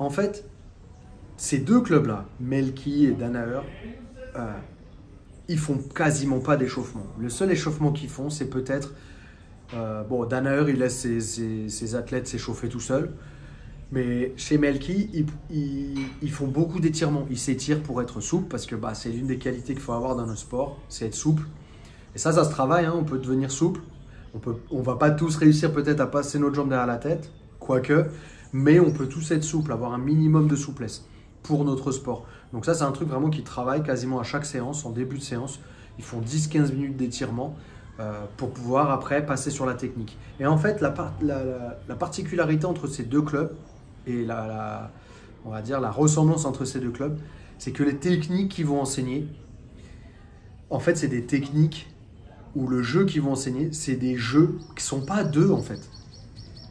En fait, ces deux clubs-là, Melki et Danaher, ils font quasiment pas d'échauffement. Le seul échauffement qu'ils font, c'est peut-être... bon, Danaher, il laisse ses athlètes s'échauffer tout seuls. Mais chez Melki, ils font beaucoup d'étirements. Ils s'étirent pour être souple parce que bah, c'est l'une des qualités qu'il faut avoir dans notre sport, c'est être souple. Et ça se travaille, hein, on peut devenir souple. On va pas tous réussir peut-être à passer notre jambe derrière la tête, quoique, mais on peut tous être souple, avoir un minimum de souplesse pour notre sport. Donc ça, c'est un truc vraiment qu'ils travaillent quasiment à chaque séance, en début de séance. Ils font 10-15 minutes d'étirement pour pouvoir après passer sur la technique. Et en fait, la particularité entre ces deux clubs et on va dire la ressemblance entre ces deux clubs, c'est que les techniques qu'ils vont enseigner, en fait, c'est des techniques où le jeu qu'ils vont enseigner, c'est des jeux qui ne sont pas d'eux en fait.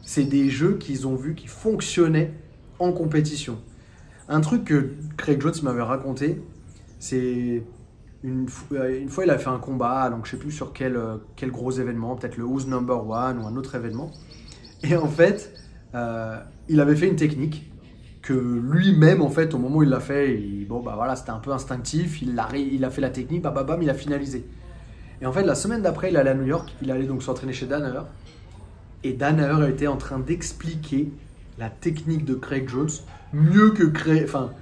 C'est des jeux qu'ils ont vus qui fonctionnaient en compétition. Un truc que Craig Jones m'avait raconté, c'est une fois il a fait un combat, donc je ne sais plus sur quel gros événement, peut-être le Who's Number One ou un autre événement. Et en fait, il avait fait une technique que lui-même, en fait, au moment où il l'a fait, bon, bah voilà, c'était un peu instinctif, il a fait la technique, bam, il a finalisé. Et en fait, la semaine d'après, il allait à New York, il allait donc s'entraîner chez Danaher. Et Danaher était en train d'expliquer la technique de Craig Jones mieux que Craig. Enfin,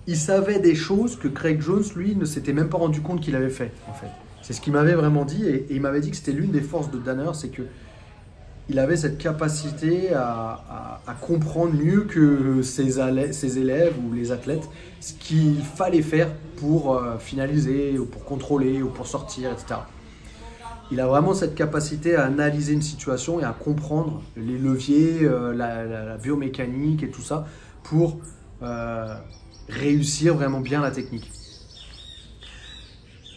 il savait des choses que Craig Jones, lui, ne s'était même pas rendu compte qu'il avait fait, en fait. C'est ce qu'il m'avait vraiment dit. Et il m'avait dit que c'était l'une des forces de Danaher, c'est que il avait cette capacité à comprendre mieux que ses élèves ou les athlètes ce qu'il fallait faire pour finaliser, ou pour contrôler, ou pour sortir, etc. Il a vraiment cette capacité à analyser une situation et à comprendre les leviers, la biomécanique et tout ça pour réussir vraiment bien la technique.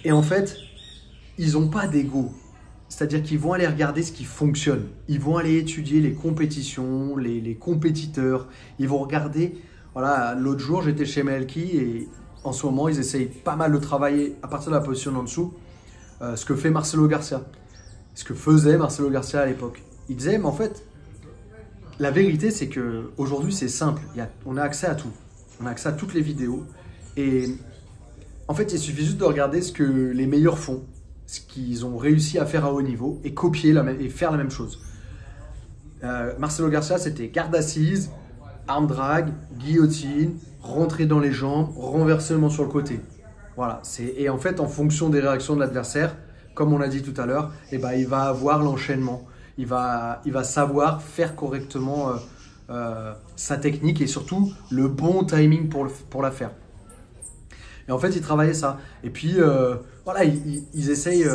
Et en fait, ils n'ont pas d'ego. C'est-à-dire qu'ils vont aller regarder ce qui fonctionne. Ils vont aller étudier les compétitions, les compétiteurs. Ils vont regarder... Voilà, l'autre jour, j'étais chez Melki et en ce moment, ils essayent pas mal de travailler à partir de la position en dessous ce que fait Marcelo Garcia. Ce que faisait Marcelo Garcia à l'époque. Il disait, mais en fait, la vérité, c'est qu'aujourd'hui, c'est simple. On a accès à tout. On a accès à toutes les vidéos. Et en fait, il suffit juste de regarder ce que les meilleurs font, ce qu'ils ont réussi à faire à haut niveau et copier et faire la même chose. Marcelo Garcia, c'était garde assise, arm drag, guillotine, rentrer dans les jambes, renversement sur le côté. Voilà. Et en fait, en fonction des réactions de l'adversaire, comme on l'a dit tout à l'heure, eh ben, il va avoir l'enchaînement. Il va savoir faire correctement sa technique et surtout le bon timing pour la faire. Et en fait, ils travaillaient ça. Et puis, voilà, ils essayent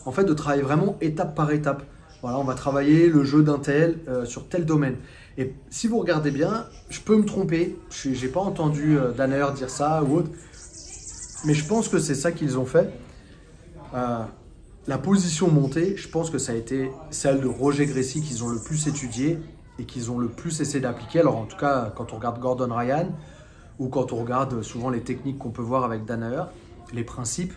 en fait de travailler vraiment étape par étape. Voilà, on va travailler le jeu d'un tel sur tel domaine. Et si vous regardez bien, je peux me tromper. Je n'ai pas entendu Danaher dire ça ou autre. Mais je pense que c'est ça qu'ils ont fait. La position montée, je pense que ça a été celle de Roger Gracie qu'ils ont le plus étudiée et qu'ils ont le plus essayé d'appliquer. Alors en tout cas, quand on regarde Gordon Ryan ou quand on regarde souvent les techniques qu'on peut voir avec Danaher, les principes,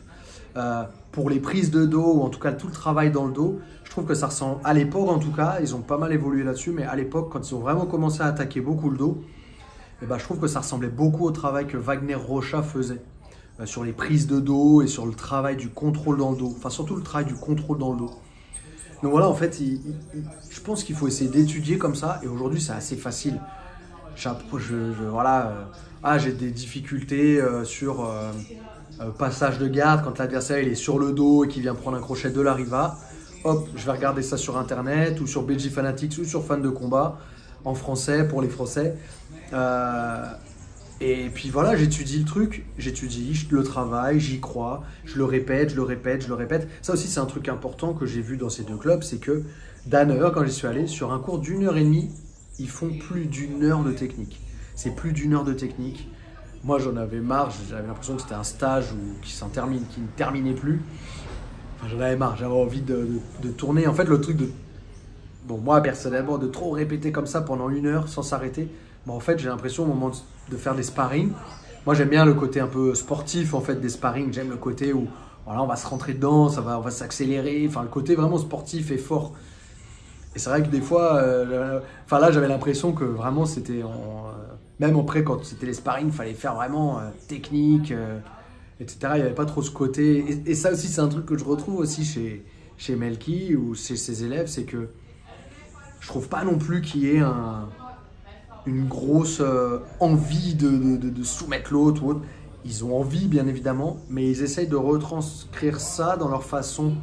pour les prises de dos ou en tout cas tout le travail dans le dos, je trouve que ça ressemble, à l'époque en tout cas, ils ont pas mal évolué là-dessus, mais à l'époque, quand ils ont vraiment commencé à attaquer beaucoup le dos, eh ben, je trouve que ça ressemblait beaucoup au travail que Wagner Rocha faisait. Sur les prises de dos et sur le travail du contrôle dans le dos. Enfin, surtout le travail du contrôle dans le dos. Donc voilà, en fait, je pense qu'il faut essayer d'étudier comme ça. Et aujourd'hui, c'est assez facile. Voilà, j'ai des difficultés sur passage de garde. Quand l'adversaire il est sur le dos et qu'il vient prendre un crochet de la Riva, hop, je vais regarder ça sur Internet ou sur BG Fanatics ou sur Fan de Combat en français pour les Français. Et puis voilà, j'étudie le truc, j'étudie, je le travaille, j'y crois, je le répète. Ça aussi, c'est un truc important que j'ai vu dans ces deux clubs, c'est que Danaher, quand j'y suis allé, sur un cours d'1h30, ils font plus d'1 heure de technique. C'est plus d'1 heure de technique. Moi, j'en avais marre, j'avais l'impression que c'était un stage qui ne terminait plus. Enfin, j'en avais marre, j'avais envie de tourner. En fait, le truc de... Bon, moi, personnellement, de trop répéter comme ça pendant 1 heure sans s'arrêter... Bon, en fait, j'ai l'impression au moment de faire des sparring, moi j'aime bien le côté un peu sportif en fait des sparring, j'aime le côté où voilà, on va se rentrer dedans, on va s'accélérer, enfin le côté vraiment sportif et fort. Et c'est vrai que des fois, là j'avais l'impression que vraiment c'était Même après, quand c'était les sparring, il fallait faire vraiment technique, etc. Il n'y avait pas trop ce côté. Et ça aussi, c'est un truc que je retrouve aussi chez Melki ou chez ses élèves, c'est que je trouve pas non plus qu'il y ait une grosse envie de soumettre l'autre ou autre. Ils ont envie, bien évidemment, mais ils essayent de retranscrire ça dans leur façon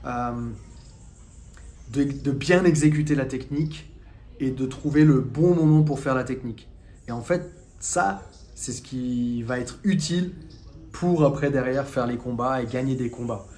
euh, de bien exécuter la technique et de trouver le bon moment pour faire la technique. Et en fait, ça, c'est ce qui va être utile pour après derrière faire les combats et gagner des combats.